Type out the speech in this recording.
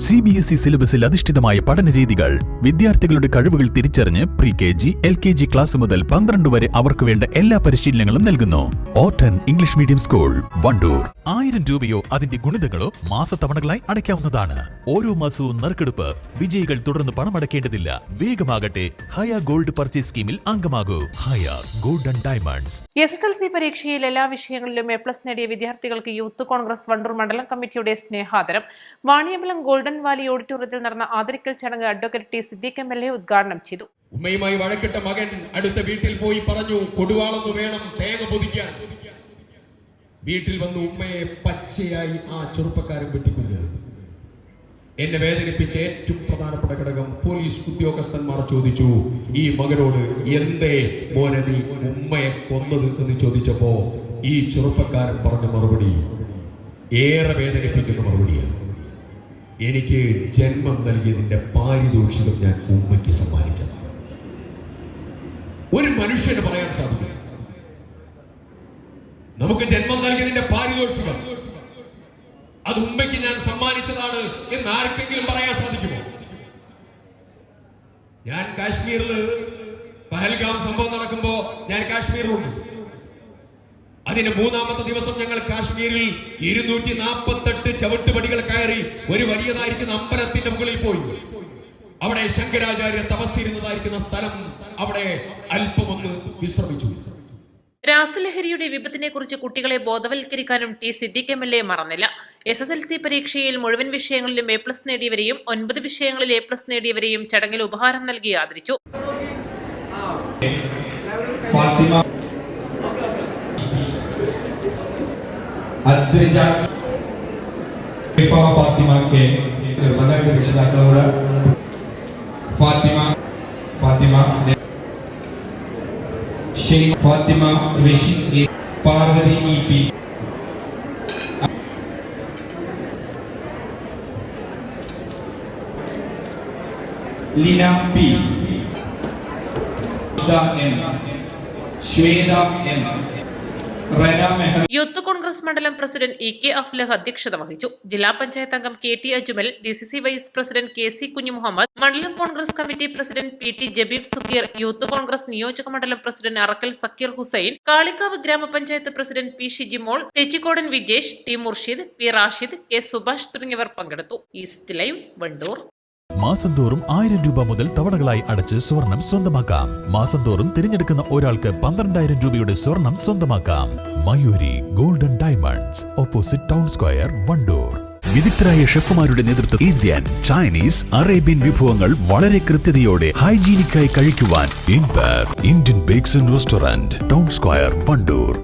CBSE സിലബസിൽ അധിഷ്ഠിതമായ പഠനരീതികൾ വിദ്യാർത്ഥികളുടെ കഴിവുകൾ തിരിച്ചറിഞ്ഞ് pre-KG, LKG ക്ലാസ് മുതൽ 12 വരെ അവർക്ക് വേണ്ട എല്ലാ പരിശീലനങ്ങളും നൽകുന്നു. Orton English medium school, Wandoor. 1000 രൂപയോ അതിന്റെ ഗുണിതങ്ങളോ മാസത്തവണകളായി അടയ്ക്കാവുന്നതാണ്. ഓരോ മാസവും നറുക്കെടുപ്പ്. വിജയികൾ തുടർന്ന് പണമടയ്ക്കേണ്ടതില്ല. വേഗമാകട്ടെ, ഹയ ഗോൾഡ് പർച്ചേസ് സ്കീമിൽ അംഗമാകൂ. ഹയ ഗോൾഡ് ആൻഡ് ഡയമണ്ട്സ്. SSLC പരീക്ഷയിൽ എല്ലാ വിഷയങ്ങളിലും A+ നേടിയ വിദ്യാർത്ഥികൾക്ക് യൂത്ത് കോൺഗ്രസ് വണ്ടൂർ മണ്ഡലം കമ്മിറ്റിയുടെ സ്നേഹാദരം. വാണിയമ്പലം ഗോൾഡൻ വാലി ഓഡിറ്റോറിയത്തിൽ നടന്ന ആദരിക്കൽ ചടങ്ങ് അഡ്വക്കേറ്റ് ടി സിദ്ദീഖ് MLA ഉദ്ഘാടനം ചെയ്തു. ഉമ്മയുമായി വഴക്കിട്ട മകൻ അടുത്ത വീട്ടിൽ പോയി പറഞ്ഞു, കൊടുവാളൊന്നു വേണം തേങ്ങ പൊതിക്കാൻ. വീട്ടിൽ വന്ന് ഉമ്മയെ പച്ചയായി ആ ചെറുപ്പക്കാരൻ വെട്ടിക്കൊന്നു. എന്നെ വേദനിപ്പിച്ച ഏറ്റവും പ്രധാനപ്പെട്ട ഘടകം, പോലീസ് ഉദ്യോഗസ്ഥന്മാർ ചോദിച്ചു, ഈ മകനോട് എന്തേ മോനെ നീ ഉമ്മയെ കൊന്നത് എന്ന് ചോദിച്ചപ്പോ ഈ ചെറുപ്പക്കാരൻ പറഞ്ഞ മറുപടി ഏറെ വേദനിപ്പിക്കുന്ന മറുപടിയാണ്. എനിക്ക് ജന്മം നൽകിയതിന്റെ പാരിതോഷികം ഞാൻ ഉമ്മയ്ക്ക് സമ്മാനിച്ചതാണ്. ഒരു മനുഷ്യന് പറയാൻ സാധിക്കും, നമുക്ക് ജന്മം നൽകിയതിന്റെ പാരിതോഷികം അത് ഉമ്മയ്ക്ക് ഞാൻ സമ്മാനിച്ചതാണ് എന്ന് ആർക്കെങ്കിലും പറയാൻ സാധിക്കുമോ? ഞാൻ കാശ്മീരിൽ പഹൽഗാം സംഭവം നടക്കുമ്പോ ഞാൻ കാശ്മീരിലുണ്ട്. അതിന്റെ 3-ാമത്തെ ദിവസം ഞങ്ങൾ കാശ്മീരിൽ 248 ചവിട്ടുപടികൾ കയറി ഒരു വലിയതായിരിക്കുന്ന അമ്പലത്തിന്റെ മുകളിൽ പോയി. അവിടെ ശങ്കരാചാര്യ തപസ്സിരുന്നതായിരിക്കുന്ന സ്ഥലം, അവിടെ അല്പമൊന്ന് വിശ്രമിച്ചു. രാസലഹരിയുടെ വിപത്തിനെ കുറിച്ച് കുട്ടികളെ ബോധവൽക്കരിക്കാനും ടി സിദ്ദീഖ് MLA മറന്നില്ല. SSLC പരീക്ഷയിൽ മുഴുവൻ വിഷയങ്ങളിലും A+ നേടിയവരെയും 9 വിഷയങ്ങളിൽ A+ നേടിയവരെയും ചടങ്ങിൽ ഉപഹാരം നൽകി ആദരിച്ചു. ഫാത്തിമയ്ക്ക് നിർബന്ധമായിട്ട് രക്ഷിതാക്കളോട് Fathima Fathima Rasheed Parvathy EP Leena P Shweta M youth Congress മണ്ഡലം പ്രസിഡന്റ് EK അഫ്ലഹ് അധ്യക്ഷത വഹിച്ചു. ജില്ലാ പഞ്ചായത്ത് അംഗം KT Ajmal, DCC vice president KC Kunjumuhammed, മണ്ഡലം Congress committee president PT Jabeeb Sukkeer, youth Congress നിയോജക മണ്ഡലം പ്രസിഡന്റ് അറക്കൽ സക്കീർ ഹുസൈൻ, കാളിക്കാവ് ഗ്രാമപഞ്ചായത്ത് president P Shijimol, Thechikkodan Vijesh, T Murshid, P Rashid, K Subhash തുടങ്ങിയവർ പങ്കെടുത്തു. East live, Wandoor. മാസം തോറും 1000 രൂപ മുതൽ തവണകളായി അടച്ച് സ്വർണം സ്വന്തമാക്കാം. മാസം തോറും തിരഞ്ഞെടുക്കുന്ന ഒരാൾക്ക് 12,000 രൂപയുടെ സ്വർണം സ്വന്തമാക്കാം. Mayuri golden diamonds, opposite town square, Wandoor. വിദഗ്ധരായ ഷെഫുമാരുടെ നേതൃത്വം ഇന്ത്യൻ, ചൈനീസ്, അറേബ്യൻ വിഭവങ്ങൾ വളരെ കൃത്യതയോടെ ഹൈജീനിക്കായി കഴിക്കുവാൻ Indian bakes and restaurant, town square, Wandoor.